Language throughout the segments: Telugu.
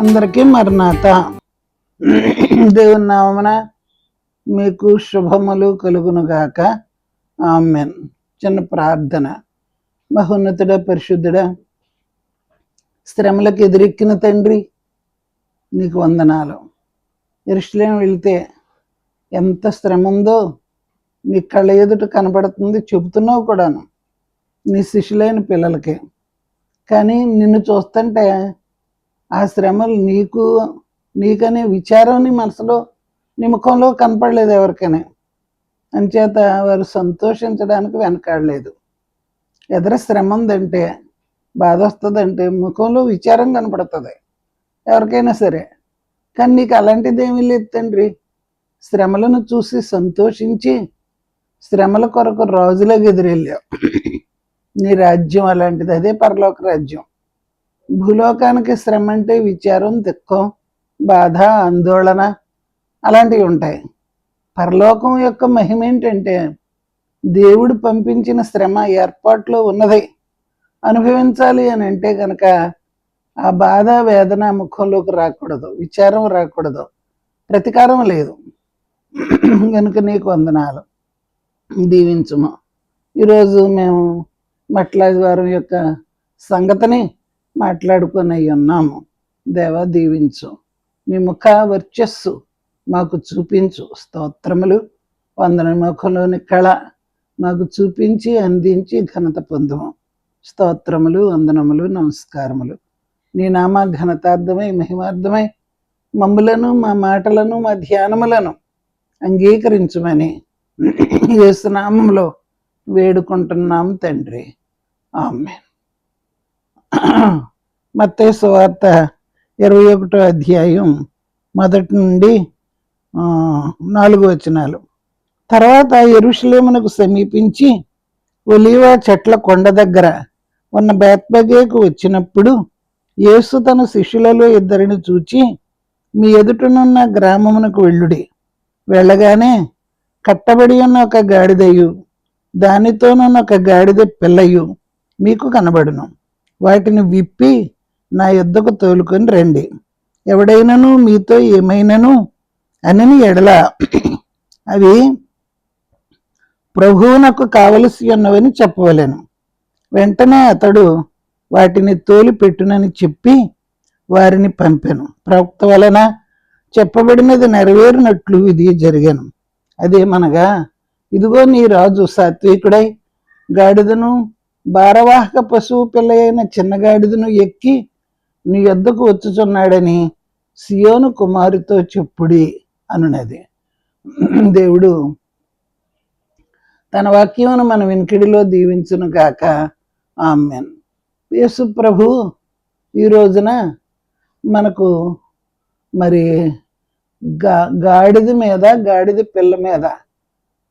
అందరికీ మరణాత. దేవుని నామమున మీకు శుభములు కలుగునుగాక. ఆమెన్. చిన్న ప్రార్థన. మహోన్నతుడ, పరిశుద్ధుడ, శ్రమలకు ఎదురెక్కిన తండ్రి, నీకు వందనాలు. యెరూషలేము వెళితే ఎంత శ్రమ ఉందో నీ కళ్ళ ఎదుట కనబడుతుంది, చెబుతున్నావు కూడాను నీ శిష్యులైన పిల్లలకి. కానీ నిన్ను చూస్తుంటే ఆ శ్రమలు నీకనే విచారం నీ మనసులో, నీ ముఖంలో కనపడలేదు ఎవరికైనా. అంచేత వారు సంతోషించడానికి వెనకాడలేదు. ఎదుర శ్రమ ఉందంటే, బాధ వస్తుందంటే ముఖంలో విచారం కనపడుతుంది ఎవరికైనా సరే. కానీ నీకు అలాంటిది ఏమీ లేదు తండ్రి. శ్రమలను చూసి సంతోషించి శ్రమల కొరకు రాజులకు ఎదురెళ్ళావు. నీ రాజ్యం అలాంటిది, అదే పరలోక రాజ్యం. భూలోకానికి శ్రమ అంటే విచారం, దుఃఖం, బాధ, ఆందోళన అలాంటివి ఉంటాయి. పరలోకం యొక్క మహిమ ఏంటంటే దేవుడు పంపించిన శ్రమ ఏర్పాట్లో ఉన్నది అనుభవించాలి అని అంటే కనుక ఆ బాధ, వేదన ముఖంలోకి రాకూడదు, విచారం రాకూడదు, ప్రతీకారం లేదు. కనుక నీకు వందనాలు. దీవించుము. ఈరోజు మేము మట్లాదివారం యొక్క సంగతిని మాట్లాడుకొని ఉన్నాము. దేవా, దీవించు. నీ ముఖ వర్చస్సు మాకు చూపించు. స్తోత్రములు. వందన ముఖంలోని కళ మాకు చూపించి అందించి ఘనత పొందుము. స్తోత్రములు, వందనములు, నమస్కారములు. నీ నామ ఘనతార్థమై మహిమార్థమై మమ్ములను, మా మాటలను, మా ధ్యానములను అంగీకరించమని యేసు నామములో వేడుకుంటున్నాం తండ్రి. ఆమేన్. మత్తయి సువార్త 21వ అధ్యాయం 1 నుండి 4 వచనాలు. తర్వాత యెరూషలేమునకు సమీపించి ఒలీవ చెట్ల కొండ దగ్గర ఉన్న బేత్పగేకు వచ్చినప్పుడు యేసు తన శిష్యులలో 2 చూచి, మీ ఎదుటనున్న గ్రామమునకు వెళ్ళుడి. వెళ్ళగానే కట్టబడి ఉన్న ఒక గాడిదయు దానితోనున్న ఒక గాడిద పిల్లయు మీకు కనబడును. వాటిని విప్పి నా యొద్దకు తోలుకొని రండి. ఎవడైనను మీతో ఏమైనను అని ఎడల అవి ప్రభువునకు కావలసి ఉన్నవని చెప్పవలెను. వెంటనే అతడు వాటిని తోలి పెట్టునని చెప్పి వారిని పంపెను. ప్రవక్త వలన చెప్పబడినది నెరవేరినట్లు ఇది జరిగాను. అదేమనగా, ఇదిగో నీ రాజు సాత్వికుడై గాడిదను, భారవాహక పశువు పిల్ల అయిన చిన్న గాడిదను ఎక్కి నీ యొద్దకు వచ్చుచున్నాడని సియోను కుమారుతో చెప్పుడి అనున్నది. దేవుడు తన వాక్యమును మన వినికిడిలో దీవించును గాక. ఆమెన్. యేసు ప్రభు ఈ రోజున మనకు మరి గాడిద మీద, గాడిద పిల్ల మీద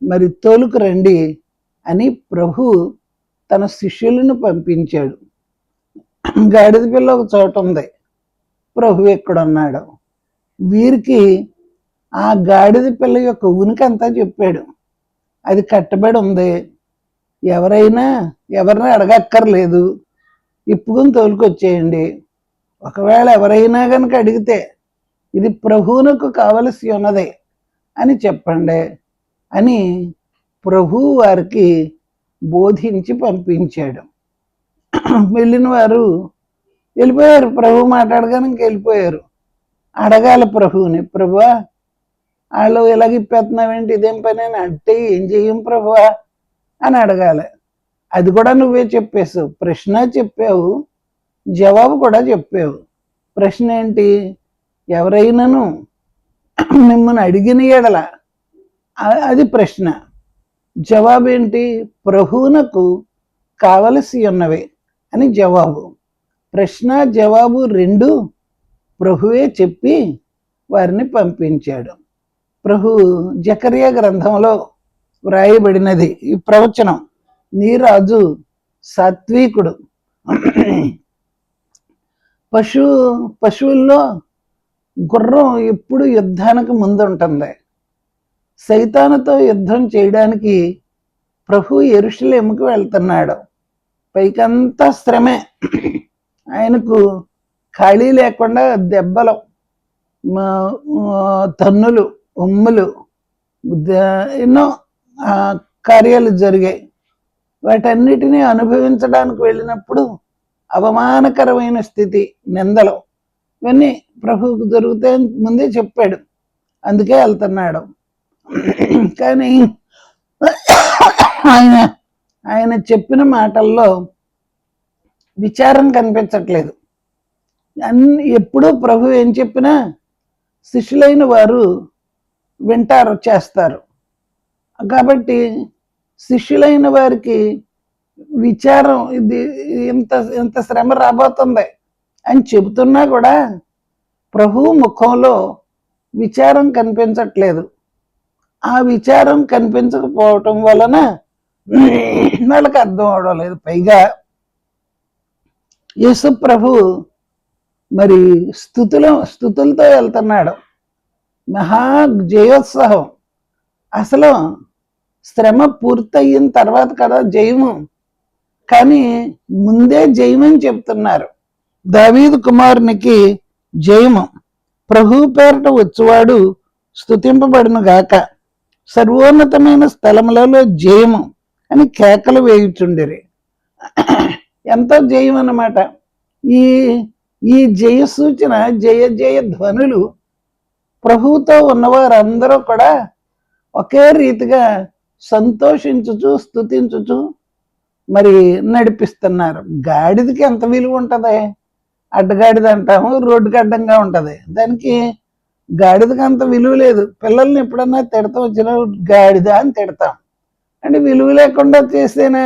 మరి తోలుకు రండి అని ప్రభు తన శిష్యులను పంపించాడు. గాడిద పిల్ల ఒక చోట ఉంది, ప్రభు ఎక్కడున్నాడు. వీరికి ఆ గాడిద పిల్ల యొక్క ఉనికి అంతా చెప్పాడు. అది కట్టబడి ఉంది, ఎవరిని అడగక్కర్లేదు, ఇప్పుకొని తోలుకొచ్చేయండి. ఒకవేళ ఎవరైనా కనుక అడిగితే ఇది ప్రభువునకు కావలసి ఉన్నదే అని చెప్పండి అని ప్రభు వారికి బోధించి పంపించాడు. వెళ్ళిన వారు వెళ్ళిపోయారు. ప్రభు మాట్లాడగానే వెళ్ళిపోయారు. అడగాలి ప్రభువుని, ప్రభువా వాళ్ళు ఇలాగ ఇప్పేస్తున్నావేంటి, ఇదేం పని అని అంటే ఏం చెయ్యం ప్రభువా అని అడగాలి. అది కూడా నువ్వే చెప్పేసావు. ప్రశ్న చెప్పావు, జవాబు కూడా చెప్పావు. ప్రశ్న ఏంటి? ఎవరైనాను మిమ్మల్ని అడిగిన ఎడల, అది ప్రశ్న. జవాబు ఏంటి? ప్రభువునకు కావలసి ఉన్నవి అని జవాబు. ప్రశ్న జవాబు 2 ప్రభువే చెప్పి వారిని పంపించాడు. ప్రభు జకర్యా గ్రంథంలో వ్రాయబడినది ఈ ప్రవచనం. నీ రాజు సాత్వికుడు. పశువుల్లో గుర్రం ఎప్పుడు యుద్ధానికి ముందుంటుంది. సైతానుతో యుద్ధం చేయడానికి ప్రభు యెరూషలేముకు వెళ్తున్నాడు. పైకంతా శ్రమే. ఆయనకు ఖాళీ లేకుండా దెబ్బలు, తన్నులు, ఉమ్ములు, ఎన్నో కార్యాలు జరిగాయి. వాటన్నిటినీ అనుభవించడానికి వెళ్ళినప్పుడు అవమానకరమైన స్థితి, నిందలు, ఇవన్నీ ప్రభువుకు జరుగుతాయని ముందే చెప్పాడు, అందుకే వెళ్తున్నాడు. కానీ ఆయన చెప్పిన మాటల్లో విచారం కనిపించట్లేదు. ఎప్పుడూ ప్రభు ఏం చెప్పినా శిష్యులైన వారు వింటారు, చేస్తారు. కాబట్టి శిష్యులైన వారికి విచారం, ఇది ఇంత శ్రమ రాబోతుంది అని చెబుతున్నా కూడా ప్రభు ముఖంలో విచారం కనిపించట్లేదు. ఆ విచారం కనిపించకపోవటం వలన వాళ్ళకి అర్థం అవడం లేదు. పైగా యేసు ప్రభు మరి స్తుతులతో వెళ్తున్నాడు, మహా జయోత్సాహం. అసలు శ్రమ పూర్తయిన తర్వాత కదా జయము, కానీ ముందే జయమని చెప్తున్నారు. దావీదు కుమారునికి జయము, ప్రభు పేరట వచ్చువాడు స్తుతింపబడును గాక, సర్వోన్నతమైన స్థలములలో జయము అని కేకలు వేయుచుండిరి. ఎంతో జయం అన్నమాట. ఈ జయ సూచన, జయ ధ్వనులు ప్రభువుతో ఉన్నవారందరూ కూడా ఒకే రీతిగా సంతోషించుచు, స్తుతించుచు మరి నడిపిస్తున్నారు. గాడిదకి ఎంత విలువ ఉంటుంది? అడ్డగాడిద అంటాము, రోడ్డుకి అడ్డంగా ఉంటుంది. దానికి గాడిదకి అంత విలువ లేదు. పిల్లల్ని ఎప్పుడన్నా తిడతాం వచ్చిన గాడిద అని తిడతాం. అంటే విలువ లేకుండా చేసిన,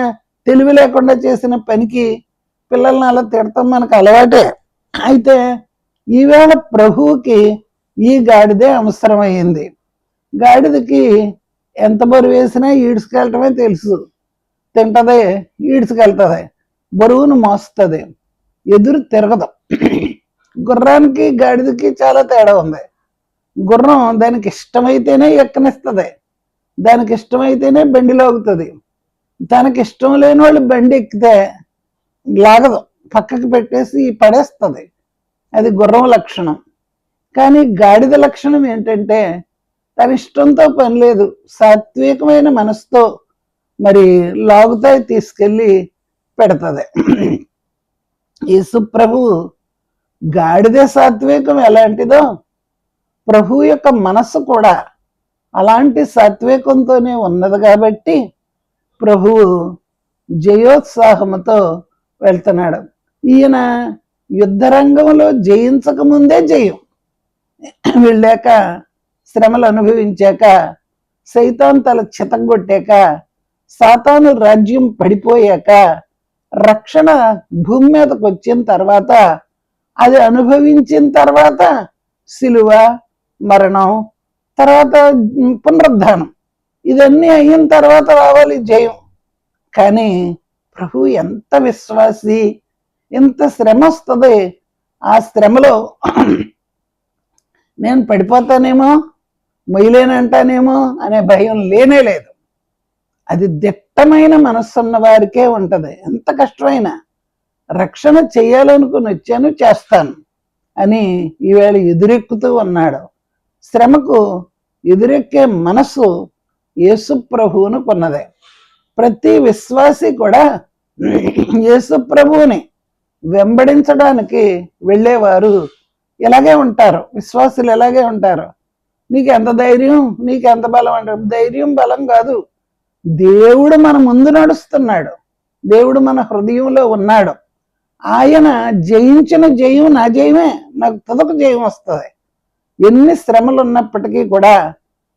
తెలివి లేకుండా చేసిన పనికి పిల్లల్ని అలా తిడతాం, మనకు అలవాటే. అయితే ఈవేళ ప్రభువుకి ఈ గాడిదే అవసరమైంది. గాడిదకి ఎంత బరువు వేసినా ఈడ్చుకెళ్ళటమే తెలుసు. తింటది, ఈడ్చుకెళ్తుంది, బరువును మోస్తుంది, ఎదురు తిరగదు. గుర్రానికి గాడిదకి చాలా తేడా ఉంది. గుర్రం దానికి ఇష్టమైతేనే ఎక్కనిస్తుంది, దానికి ఇష్టమైతేనే బండి లాగుతుంది. తనకి ఇష్టం లేని వాళ్ళు బండి ఎక్కితే లాగదు, పక్కకి పెట్టేసి పడేస్తుంది. అది గుర్రం లక్షణం. కానీ గాడిద లక్షణం ఏంటంటే తన ఇష్టంతో పని లేదు, సాత్వికమైన మనసుతో మరి లాగుతాయి, తీసుకెళ్ళి పెడుతుంది. యేసు ప్రభు గాడిద సాత్వికం ఎలాంటిదో ప్రభు యొక్క మనస్సు కూడా అలాంటి సాత్వికంతోనే ఉన్నది. కాబట్టి ప్రభువు జయోత్సాహముతో వెళ్తున్నాడు. ఈయన యుద్ధరంగంలో జయించక ముందే జయం, వెళ్ళాక శ్రమలు అనుభవించాక, సైతాన్ తల చితగొట్టాక, సాతాను రాజ్యం పడిపోయాక, రక్షణ భూమి మీదకి వచ్చిన తర్వాత, అది అనుభవించిన తర్వాత సిలువ, మరణం, తర్వాత పునరుద్ధానం, ఇదన్నీ అయిన తర్వాత రావాలి జయం. కానీ ప్రభు ఎంత విశ్వాసి, ఎంత శ్రమ వస్తుంది, ఆ శ్రమలో నేను పడిపోతానేమో, మొయ్యలేనంటానేమో అనే భయం లేనే లేదు. అది దిట్టమైన మనస్సున్న వారికే ఉంటుంది. ఎంత కష్టమైనా రక్షణ చేయాలనుకుని వచ్చాను, చేస్తాను అని ఈవేళ ఎదురెక్కుతూ ఉన్నాడు. శ్రమకు ఎదురెక్కే మనస్సు యేసు ప్రభువును కొన్నదే. ప్రతి విశ్వాసి కూడా యేసు ప్రభువుని వెంబడించడానికి వెళ్ళేవారు ఇలాగే ఉంటారు. విశ్వాసులు ఎలాగే ఉంటారు. నీకు ఎంత ధైర్యం, నీకు ఎంత బలం అంటారు. ధైర్యం బలం కాదు, దేవుడు మన ముందు నడుస్తున్నాడు, దేవుడు మన హృదయంలో ఉన్నాడు. ఆయన జయించిన జయం నా జయమే, నాకు తుదకు జయం వస్తుంది. ఎన్ని శ్రమలు ఉన్నప్పటికీ కూడా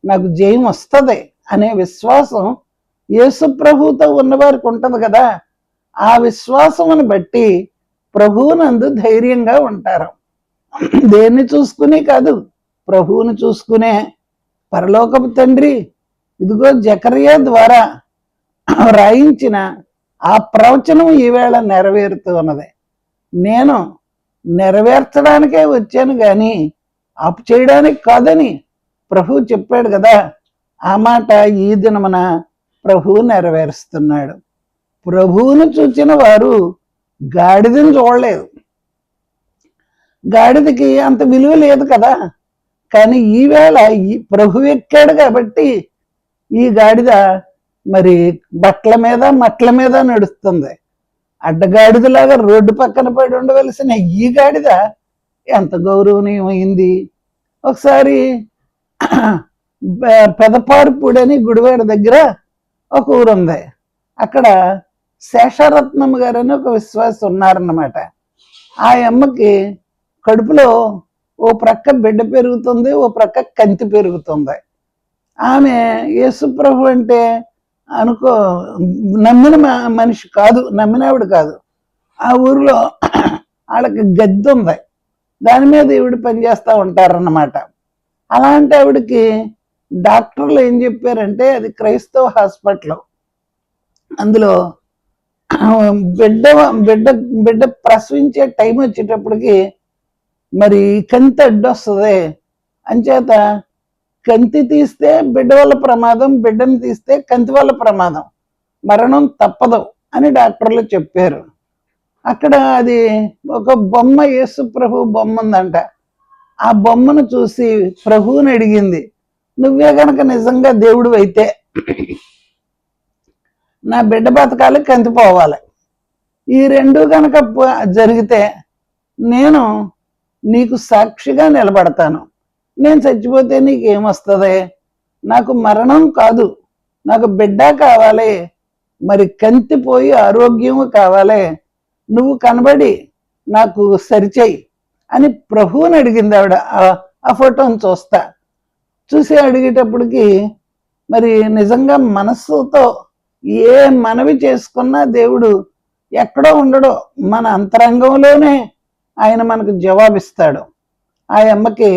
నాకు జయం వస్తుంది అనే విశ్వాసం యేసు ప్రభువుతో ఉన్నవారికి ఉంటుంది కదా. ఆ విశ్వాసమును బట్టి ప్రభువునందు ధైర్యంగా ఉంటారు. దేన్ని చూసుకుని కాదు, ప్రభువును చూసుకునే. పరలోకపు తండ్రి ఇదిగో జకరియా ద్వారా రాయించిన ఆ ప్రవచనం ఈవేళ నెరవేరుతూ ఉన్నది. నేను నెరవేర్చడానికే వచ్చాను కానీ ఆపు చేయడానికి కాదని ప్రభువు చెప్పాడు కదా. ఆ మాట ఈ దినమున ప్రభువు నెరవేరుస్తున్నాడు. ప్రభువును చూచిన వారు గాడిదని చూడలేదు. గాడిదకి అంత విలువ లేదు కదా. కానీ ఈవేళ ఈ ప్రభు ఎక్కాడు కాబట్టి ఈ గాడిద మరి బట్టల మీద మట్ల మీద నడుస్తుంది. అడ్డగాడిదలాగా రోడ్డు పక్కన పడి ఉండవలసిన ఈ గాడిద ఎంత గౌరవనీయమైంది. ఒకసారి పెదపారుపూడని గుడివాడ దగ్గర ఒక ఊరు ఉంది. అక్కడ శేషరత్నం గారు అని ఒక విశ్వాసం ఉన్నారన్నమాట. ఆ అమ్మకి కడుపులో ఓ ప్రక్క బిడ్డ పెరుగుతుంది, ఓ ప్రక్క కంతి పెరుగుతుంది. ఆమె యేసుప్రభు అంటే అనుకో నమ్మిన మనిషి కాదు, నమ్మినావిడ కాదు. ఆ ఊరిలో వాళ్ళకి గద్దె ఉంది, దాని మీద ఈవిడ పనిచేస్తూ ఉంటారన్నమాట. అలాంటి ఆవిడకి డాక్టర్లు ఏం చెప్పారంటే అది క్రైస్తవ హాస్పిటల్, అందులో బిడ్డ బిడ్డ బిడ్డ ప్రసవించే టైం వచ్చేటప్పటికి మరి కంతి అడ్డొస్తుంది, అంచేత కంతి తీస్తే బిడ్డ వల్ల ప్రమాదం, బిడ్డను తీస్తే కంతి వల్ల ప్రమాదం, మరణం తప్పదు అని డాక్టర్లు చెప్పారు. అక్కడ అది ఒక బొమ్మ, యేసు ప్రభు బొమ్మ ఉందంట. ఆ బొమ్మను చూసి ప్రభువుని అడిగింది, నువ్వే గనక నిజంగా దేవుడు అయితే నా బిడ్డ బతకాలి, కంతి పోవాలి, ఈ రెండు గనక జరిగితే నేను నీకు సాక్షిగా నిలబడతాను. నేను చచ్చిపోతే నీకేమొస్తుంది? నాకు మరణం కాదు, నాకు బిడ్డ కావాలి, మరి కంతి పోయి ఆరోగ్యం కావాలి, నువ్వు కనబడి నాకు సరిచేయి అని ప్రభువుని అడిగింది ఆవిడ. ఆ ఫోటోని చూసి అడిగేటప్పటికి మరి నిజంగా మనస్సుతో ఏ మనవి చేసుకున్నా దేవుడు ఎక్కడో ఉండడో, మన అంతరంగంలోనే ఆయన మనకు జవాబిస్తాడు. ఆ అమ్మకి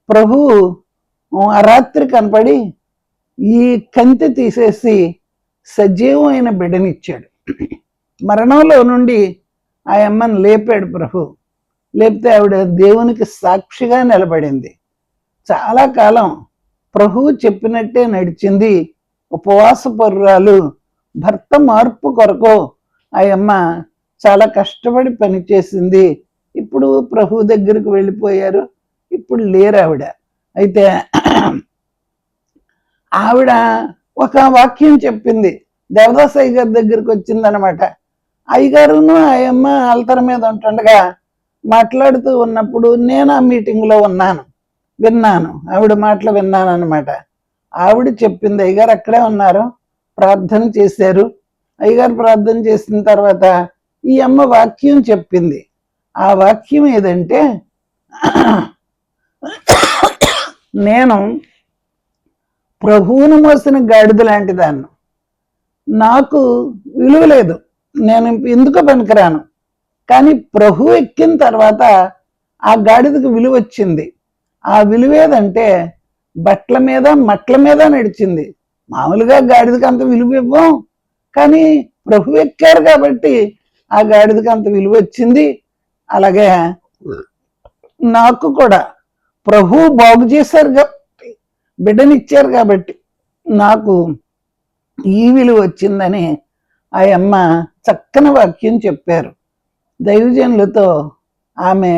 ప్రభువు ఆ రాత్రి కనపడి ఈ కంతి తీసేసి సజీవమైన బిడ్డనిచ్చాడు. మరణంలో నుండి ఆ అమ్మని లేపాడు ప్రభు. లేపితే ఆవిడ దేవునికి సాక్షిగా నిలబడింది. చాలా కాలం ప్రభువు చెప్పినట్టే నడిచింది. ఉపవాస పరురాలు, భర్త మార్పు కొరకు ఆ అమ్మ చాలా కష్టపడి పనిచేసింది. ఇప్పుడు ప్రభు దగ్గరికి వెళ్ళిపోయారు, ఇప్పుడు లేరు ఆవిడ. అయితే ఆవిడ ఒక వాక్యం చెప్పింది, దేవదాస్ అయ్యగారి దగ్గరికి వచ్చిందనమాట. అయ్యగారును ఆ అమ్మ ఆల్తర మీద ఉంటుండగా మాట్లాడుతూ ఉన్నప్పుడు నేను ఆ మీటింగ్లో విన్నాను, ఆవిడ మాటలు విన్నాను అనమాట. ఆవిడ చెప్పింది, అయ్యగారు అక్కడే ఉన్నారు, ప్రార్థన చేశారు. అయ్యగారు ప్రార్థన చేసిన తర్వాత ఈ అమ్మ వాక్యం చెప్పింది. ఆ వాక్యం ఏదంటే, నేను ప్రభువును మోసిన గాడిద లాంటి దాన్ని, నాకు విలువ లేదు, నేను ఎందుకు పనికిరాను. కానీ ప్రభు ఎక్కిన తర్వాత ఆ గాడిదకు విలువ వచ్చింది. ఆ విలువ ఏదంటే బట్టల మీద మట్ల మీద నడిచింది. మామూలుగా గాడిదకి అంత విలువ ఇవ్వం, కానీ ప్రభు ఎక్కారు కాబట్టి ఆ గాడిదకి అంత విలువ వచ్చింది. అలాగే నాకు కూడా ప్రభు బాగు చేశారు కాబట్టి, బిడ్డనిచ్చారు కాబట్టి నాకు ఈ విలువ వచ్చిందని ఆ అమ్మ చక్కని వాక్యం చెప్పారు. దైవజనులతో ఆమె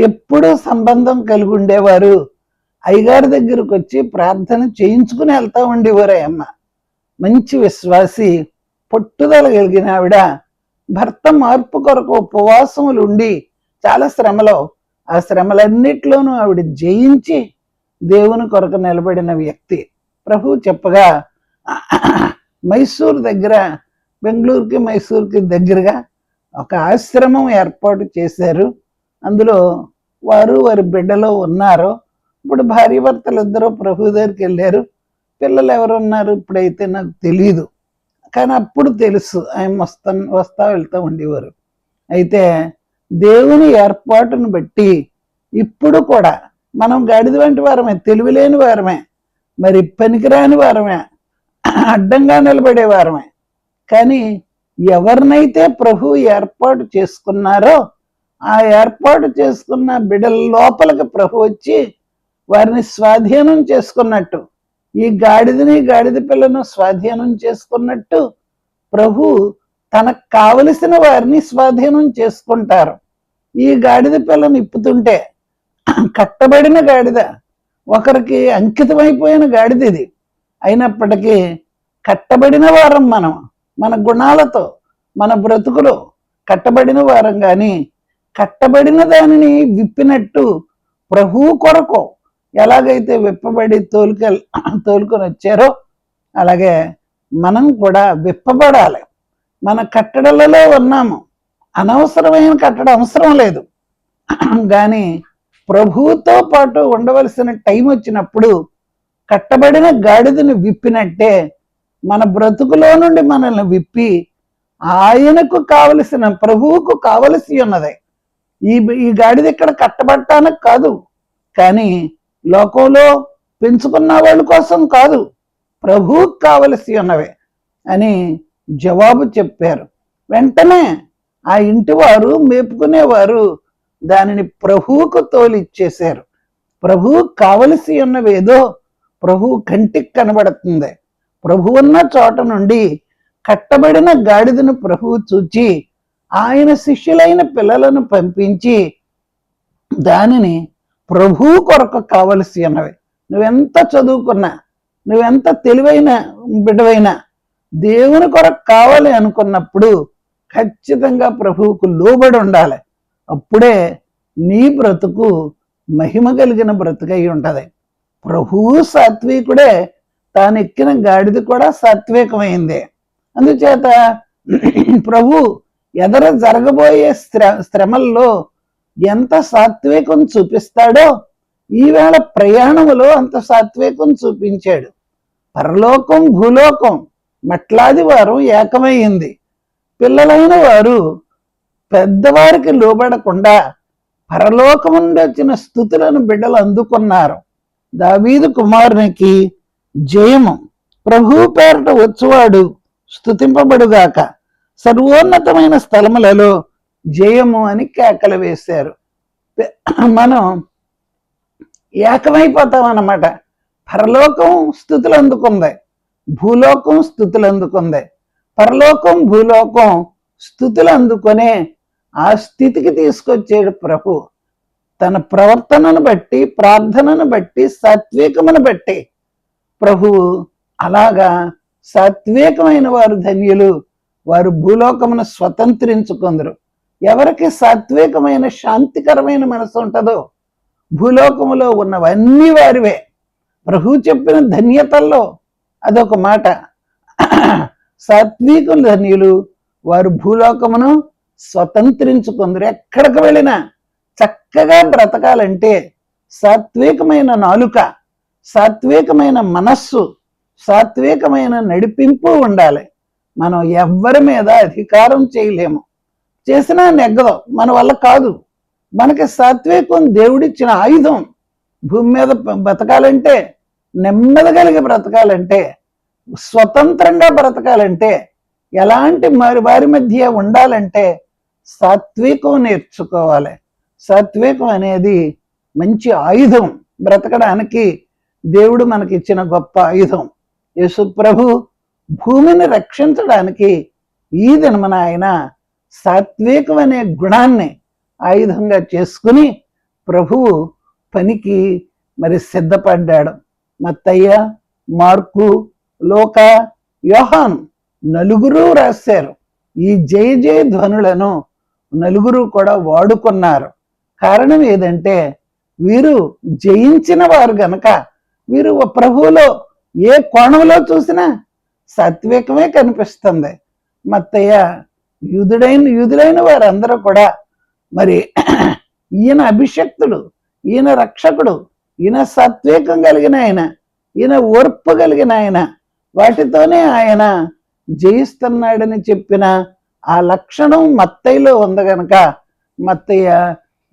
ఎప్పుడూ సంబంధం కలిగి ఉండేవారు. అయ్యగారి దగ్గరకు వచ్చి ప్రార్థన చేయించుకుని వెళ్తా ఉండేవారు. ఆ అమ్మ మంచి విశ్వాసి, పట్టుదల కలిగిన ఆవిడ. భర్త మార్పు కొరకు ఉపవాసములు ఉండి చాలా శ్రమలో, ఆ శ్రమలన్నిట్లోనూ ఆవిడ జయించి దేవుని కొరకు నిలబడిన వ్యక్తి. ప్రభు చెప్పగా మైసూర్ దగ్గర, బెంగళూరుకి మైసూర్కి దగ్గరగా ఒక ఆశ్రమం ఏర్పాటు చేశారు. అందులో వారి బిడ్డలో ఉన్నారు. ఇప్పుడు భార్య భర్తలు ఇద్దరు ప్రభు దగ్గరికి వెళ్ళారు. పిల్లలు ఎవరున్నారు ఇప్పుడైతే నాకు తెలియదు, కానీ అప్పుడు తెలుసు, ఆయన వస్తా వెళ్తూ ఉండేవారు. అయితే దేవుని ఏర్పాటును బట్టి ఇప్పుడు కూడా మనం గాడిద వంటి వారమే, తెలివిలేని వారమే, మరి పనికిరాని వారమే, అడ్డంగా నిలబడే వారమే. కానీ ఎవరినైతే ప్రభు ఏర్పాటు చేసుకున్నారో ఆ ఏర్పాటు చేసుకున్న బిడ్డల లోపలికి ప్రభు వచ్చి వారిని స్వాధీనం చేసుకున్నట్టు, ఈ గాడిద పిల్లను స్వాధీనం చేసుకున్నట్టు ప్రభు తనకు కావలసిన వారిని స్వాధీనం చేసుకుంటారు. ఈ గాడిద పిల్లను ఇప్పుతుంటే కట్టబడిన గాడిద, ఒకరికి అంకితమైపోయిన గాడిద ఇది. అయినప్పటికీ కట్టబడిన వారం మనం, మన గుణాలతో మన బ్రతుకులో కట్టబడిన వారం. కానీ కట్టబడిన దానిని విప్పినట్టు ప్రభువు కొరకు ఎలాగైతే విప్పబడి తోలుకొని వచ్చారో అలాగే మనం కూడా విప్పబడాలి. మన కట్టడలలో ఉన్నాము, అనవసరమైన కట్టడ అవసరం లేదు. కానీ ప్రభువుతో పాటు ఉండవలసిన టైం వచ్చినప్పుడు కట్టబడిన గాడిదను విప్పినట్టే మన బ్రతుకులో నుండి మనల్ని విప్పి ఆయనకు కావలసిన, ప్రభువుకు కావలసి ఉన్నది. ఈ గాడిద ఇక్కడ కట్టబడటానికి కాదు, కానీ లోకంలో పెంచుకున్న వాళ్ళ కోసం కాదు, ప్రభువుకు కావలసి ఉన్నవే అని జవాబు చెప్పారు. వెంటనే ఆ ఇంటి వారు, మేపుకునేవారు దానిని ప్రభువుకు తోలిచ్చేశారు. ప్రభువుకు కావలసి ఉన్నవేదో ప్రభువు కంటికి కనబడుతుంది. ప్రభు ఉన్న చోట నుండి కట్టబడిన గాడిదను ప్రభువు చూచి ఆయన శిష్యులైన పిల్లలను పంపించి దానిని ప్రభువు కొరకు కావలసి ఉన్నవి. నువ్వెంత చదువుకున్నా, నువ్వెంత తెలివైన బిడ్డవైనా దేవుని కొరకు కావాలి అనుకున్నప్పుడు ఖచ్చితంగా ప్రభువుకు లోబడి ఉండాలి. అప్పుడే నీ బ్రతుకు మహిమ కలిగిన బ్రతుకై ఉంటది. ప్రభువు సాత్వికుడే, తాను ఎక్కిన గాడిద కూడా సాత్వికమైంది. అందుచేత ప్రభు ఎదర జరగబోయే శ్రమల్లో ఎంత సాత్వికం చూపిస్తాడో ఈవేళ ప్రయాణములో అంత సాత్వికం చూపించాడు. పరలోకం భూలోకం మట్లాది వారు ఏకమైంది. పిల్లలైన వారు పెద్దవారికి లోబడకుండా పరలోకం నుండి వచ్చిన స్తుతులను బిడ్డలు అందుకున్నారు. దావీదు కుమారునికి జయము, ప్రభు పేరట వచ్చువాడు స్తుతింపబడుగాక, సర్వోన్నతమైన స్థలములలో జయము అని కేకలు వేశారు. మనం ఏకమైపోతాం అన్నమాట. పరలోకం స్తుతులు అందుకుంది, భూలోకం స్తుతులు అందుకుంది. పరలోకం భూలోకం స్తుతులు అందుకునే ఆ స్థితికి తీసుకొచ్చాడు ప్రభు. తన ప్రవర్తనను బట్టి, ప్రార్థనను బట్టి, సాత్వికమును బట్టి ప్రభువు అలాగా సాత్వికమైన వారు ధన్యులు, వారు భూలోకమును స్వతంత్రించుకుందరు. ఎవరికి సాత్వికమైన శాంతికరమైన మనసు ఉంటుందో భూలోకములో ఉన్నవన్నీ వారివే. ప్రభు చెప్పిన ధన్యతల్లో అదొక మాట. సాత్వికులు ధన్యులు, వారు భూలోకమును స్వతంత్రించుకుందరు. ఎక్కడికి వెళ్ళినా చక్కగా బ్రతకాలంటే సాత్వికమైన నాలుక, సాత్వికమైన మనస్సు, సాత్వికమైన నడిపింపు ఉండాలి. మనం ఎవ్వరి మీద అధికారం చేయలేము, చేసినా నెగ్గదు, మన వల్ల కాదు. మనకి సాత్వికం దేవుడిచ్చిన ఆయుధం. భూమి మీద బ్రతకాలంటే, నెమ్మదిగలిగి బ్రతకాలంటే, స్వతంత్రంగా బ్రతకాలంటే, ఎలాంటి వారి మధ్య ఉండాలంటే సాత్వికం నేర్చుకోవాలి. సాత్వికం అనేది మంచి ఆయుధం, బ్రతకడానికి దేవుడు మనకిచ్చిన గొప్ప ఆయుధం. యేసు ప్రభు భూమిని రక్షించడానికి ఈ దినమున ఆయన సాత్వికం అనే గుణాన్ని ఆయుధంగా చేసుకుని ప్రభువు పనికి మరి సిద్ధపడ్డాడు. మత్తయ్య, మార్కు, లోక, యోహాను నలుగురు రాశారు. ఈ జయ జయ ధ్వనులను నలుగురు కూడా వాడుకున్నారు. కారణం ఏదంటే వీరు జయించిన వారు గనక వీరు ప్రభువులో ఏ కోణంలో చూసినా సాత్వికమే కనిపిస్తుంది. మత్తయ్య యూదులైన వారందరూ కూడా మరి ఈయన అభిషక్తుడు, ఈయన రక్షకుడు, ఈయన సాత్వికం కలిగిన ఆయన, ఈయన ఓర్పు కలిగిన ఆయన, వాటితోనే ఆయన జయిస్తున్నాడని చెప్పిన ఆ లక్షణం మత్తయిలో ఉంది గనక మత్తయ్య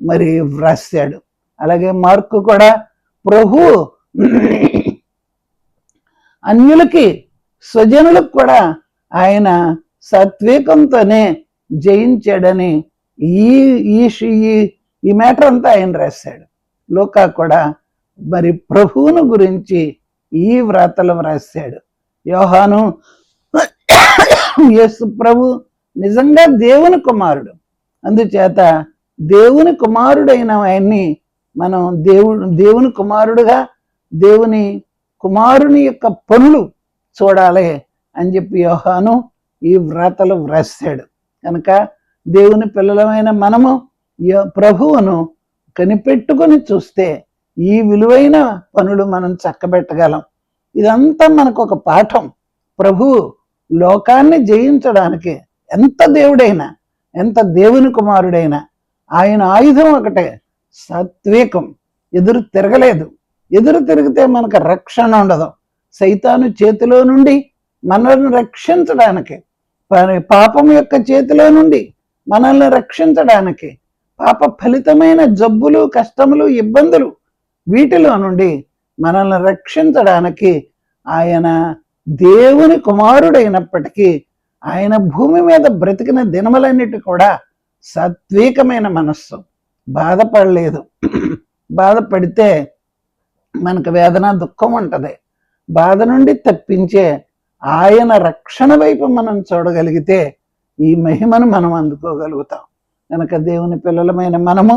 మరి వ్రాసాడు. అలాగే మార్కు కూడా ప్రభు అన్యులకి స్వజనులకు కూడా ఆయన సాత్వికంతోనే జయించాడని ఈ మ్యాటర్ అంతా ఆయన రాశాడు. లోకా కూడా మరి ప్రభువును గురించి ఈ వ్రాతలు వ్రాసాడు. యోహాను యేసు ప్రభు నిజంగా దేవుని కుమారుడు, అందుచేత దేవుని కుమారుడైన ఆయన్ని మనం దేవుని కుమారుడుగా, దేవుని కుమారుని యొక్క పనులు చూడాలి అని చెప్పి యోహాను ఈ వ్రాతలు వ్రాసాడు. కనుక దేవుని పిల్లలమైన మనము ప్రభువును కనిపెట్టుకొని చూస్తే ఈ విలువైన పనులు మనం చక్కబెట్టగలం. ఇదంతా మనకు ఒక పాఠం. ప్రభువు లోకాన్ని జయించడానికి ఎంత దేవుడైనా, ఎంత దేవుని కుమారుడైనా ఆయన ఆయుధం ఒకటే, సాత్వికం. ఎదురు తిరగలేదు. ఎదురు తిరిగితే మనకు రక్షణ ఉండదు. సైతాను చేతిలో నుండి మనల్ని రక్షించడానికి, పాపం యొక్క చేతిలో నుండి మనల్ని రక్షించడానికి, పాప ఫలితమైన జబ్బులు, కష్టములు, ఇబ్బందులు వీటిలో నుండి మనల్ని రక్షించడానికి ఆయన దేవుని కుమారుడైనప్పటికీ ఆయన భూమి మీద బ్రతికిన దినములన్నిటి కూడా సాత్వికమైన మనస్సు, బాధపడలేదు. బాధపడితే మనకు వేదన, దుఃఖం ఉంటుంది. బాధ నుండి తప్పించే ఆయన రక్షణ వైపు మనం చూడగలిగితే ఈ మహిమను మనం అందుకోగలుగుతాం. కనుక దేవుని పిల్లలమైన మనము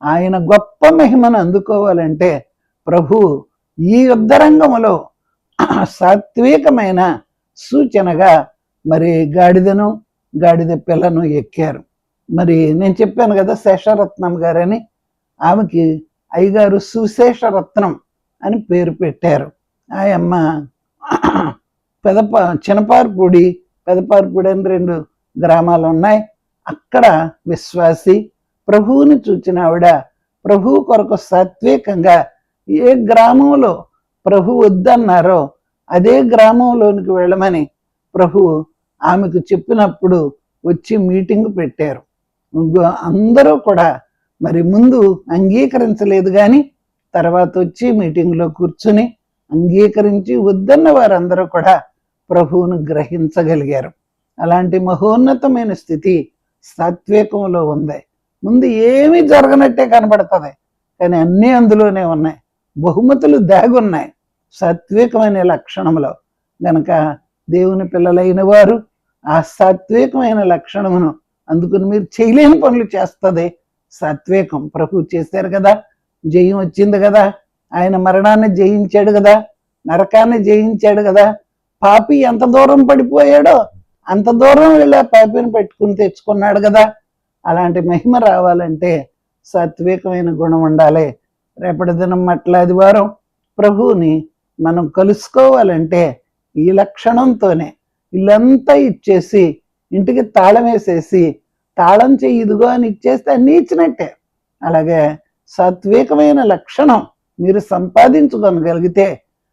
ఆయన గొప్ప మహిమను అందుకోవాలంటే ప్రభు ఈ యుద్ధరంగములో సాత్వికమైన సూచనగా మరి గాడిదను, గాడిద పిల్లను ఎక్కారు. మరి నేను చెప్పాను కదా శేషరత్నం గారని, ఆమెకి అయ్యగారు సుశేషరత్నం అని పేరు పెట్టారు. ఆయమ్మ చినపార్పూడి, పెదపార్పూడి అని 2 గ్రామాలు ఉన్నాయి. అక్కడ విశ్వాసి, ప్రభువుని చూచిన ఆవిడ ప్రభువు కొరకు సాత్వికంగా ఏ గ్రామంలో ప్రభు వద్దన్నారో అదే గ్రామంలోనికి వెళ్ళమని ప్రభువు ఆమెకు చెప్పినప్పుడు వచ్చి మీటింగ్ పెట్టారు. అందరూ కూడా మరి ముందు అంగీకరించలేదు, కానీ తర్వాత వచ్చి మీటింగ్లో కూర్చుని అంగీకరించి వద్దన్న వారందరూ కూడా ప్రభువును గ్రహించగలిగారు. అలాంటి మహోన్నతమైన స్థితి సాత్వికంలో ఉంది. ముందు ఏమీ జరగనట్టే కనబడుతుంది, కానీ అన్నీ అందులోనే ఉన్నాయి. బహుమతులు దాగున్నాయి సాత్వికమైన లక్షణంలో. గనక దేవుని పిల్లలైన వారు ఆ సాత్వికమైన లక్షణమును అందుకుని మీరు చేయలేని పనులు చేస్తుంది సాత్వికం. ప్రభు చేశారు కదా, జయం వచ్చింది కదా, ఆయన మరణాన్ని జయించాడు కదా, నరకాన్ని జయించాడు కదా. పాపి ఎంత దూరం పడిపోయాడో అంత దూరం వెళ్ళి ఆ పాపిని పెట్టుకుని తెచ్చుకున్నాడు కదా. అలాంటి మహిమ రావాలంటే సాత్వికమైన గుణం ఉండాలి. రేపటి దినం మట్ల ఆదివారం ప్రభువుని మనం కలుసుకోవాలంటే ఈ లక్షణంతోనే ఇల్లంతా ఇచ్చేసి ఇంటికి తాళం వేసేసి తాళం చెయ్యి ఇదిగో అని ఇచ్చేస్తే అన్నీ ఇచ్చినట్టే. అలాగే సాత్వికమైన లక్షణం మీరు సంపాదించుకోగలిగితే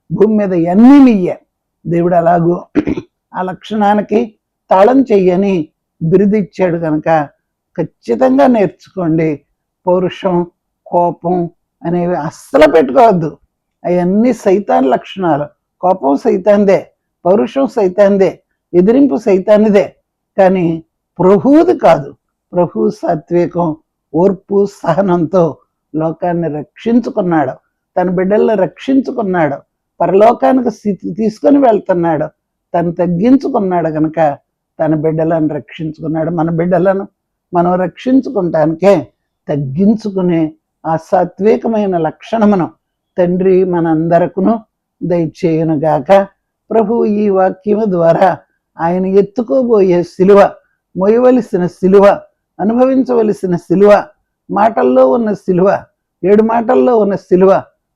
భూమి మీద ఎన్ని మీయే. దేవుడు అలాగూ ఆ లక్షణానికి తాళం చెయ్యని బిరుదిచ్చాడు. కనుక ఖచ్చితంగా నేర్చుకోండి. పౌరుషం, కోపం అనేవి అస్సలు పెట్టుకోవద్దు. అవన్నీ సైతాన్ లక్షణాలు. కోపం సైతాందే, పౌరుషం సైతాందే, ఎదిరింపు సైతానిదే, కానీ ప్రభువుది కాదు. ప్రభు సాత్వికం, ఓర్పు, సహనంతో లోకాన్ని రక్షించుకున్నాడు, తన బిడ్డలను రక్షించుకున్నాడు, పరలోకానికి తీసుకొని వెళ్తున్నాడు, తను తగ్గించుకున్నాడు. కనుక తన బిడ్డలను రక్షించుకున్నాడు. మన బిడ్డలను మనం రక్షించుకుంటానికే తగ్గించుకునే ఆ సాత్వికమైన లక్షణమును తండ్రి మనందరకును దయచేయునుగాక. ప్రభువు ఈ వాక్యము ద్వారా ఆయన ఎత్తుకోబోయే సిలువ, మోయవలసిన సిలువ, అనుభవించవలసిన సిలువ, మాటల్లో ఉన్న సిలువ, 7 మాటల్లో ఉన్న సిలువ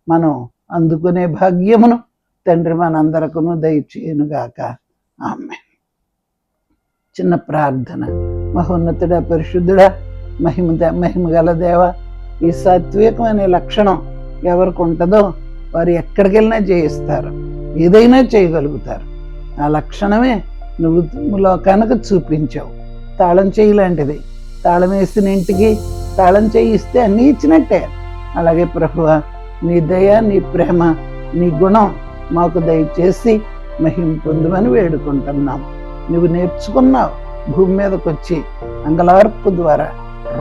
మనం అందుకునే భాగ్యమును తండ్రి మనందరకును దయచేయునుగాక. ఆమేన్. చిన్న ప్రార్థన. మహోన్నతుడా, పరిశుద్ధుడా, మహిమగల దేవ, ఈ సాత్వికమైన లక్షణం ఎవరికి ఉంటుందో వారు ఎక్కడికి వెళ్ళినా జయిస్తారు, ఏదైనా చేయగలుగుతారు. ఆ లక్షణమే నువ్వు లోకానికి చూపించావు. తాళం చేయి లాంటిది. తాళం వేసిన ఇంటికి తాళం చేయి ఇస్తే అన్నీ ఇచ్చినట్టే. అలాగే ప్రభువా, నీ దయ, నీ ప్రేమ, నీ గుణం మాకు దయచేసి మహిమ పొందమని వేడుకుంటున్నాం. నువ్వు నేర్చుకున్నావు భూమి మీదకి వచ్చి అంగలార్పు ద్వారా,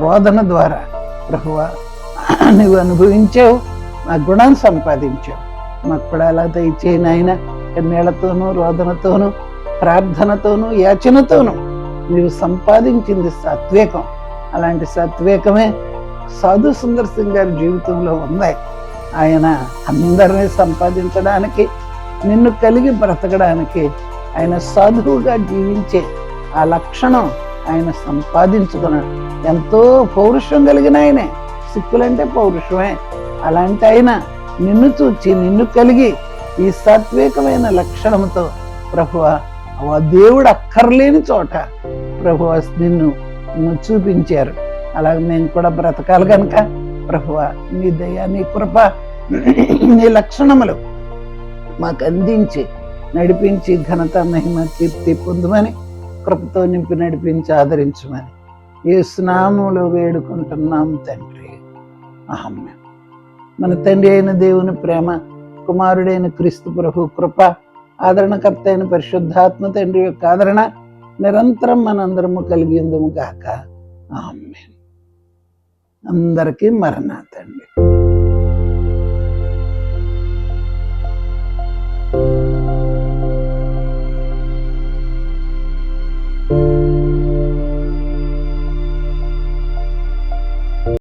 రోదన ద్వారా. ప్రభువా, నువ్వు అనుభవించావు, ఆ గుణాన్ని సంపాదించావు. మాకు కూడా అలా దయచేయి నాయన. కన్నీళ్లతోనూ, రోదనతోనూ, ప్రార్థనతోనూ, యాచనతోనూ నువ్వు సంపాదించింది సాత్వికం. అలాంటి సాత్వికమే సాధు సుందర్ సింగ్ గారి జీవితంలో ఉంది. ఆయన అందరినీ సంపాదించడానికి, నిన్ను కలిగి బ్రతకడానికి ఆయన సాధువుగా జీవించే ఆ లక్షణం ఆయన సంపాదించుకున్నాడు. ఎంతో పౌరుషం కలిగిన ఆయనే, సిక్కులంటే పౌరుషమే. అలాంటి ఆయన నిన్ను చూచి, నిన్ను కలిగి ఈ సాత్వికమైన లక్షణంతో ప్రభువా, దేవుడు అక్కర్లేని చోట ప్రభువా నిన్ను చూపించారు. అలాగే మేము కూడా బ్రతకాలి కనుక ప్రభువా నీ దయ, నీ కృప, నీ లక్షణములు మాకు అందించి నడిపించి ఘనత, మహిమ, కీర్తి పొందుమని కృపతో నింపి నడిపించి ఆదరించమని యేసు నామములో వేడుకుంటున్నాం తండ్రి, ఆమేన్. మన తండ్రి అయిన దేవుని ప్రేమ, కుమారుడైన క్రీస్తు ప్రభు కృప, ఆదరణకర్త అయిన పరిశుద్ధాత్మ తండ్రి యొక్క ఆదరణ నిరంతరం మనందరము కలిగి ఉందము గాక, ఆమేన్. అందరికీ మరణాతండి.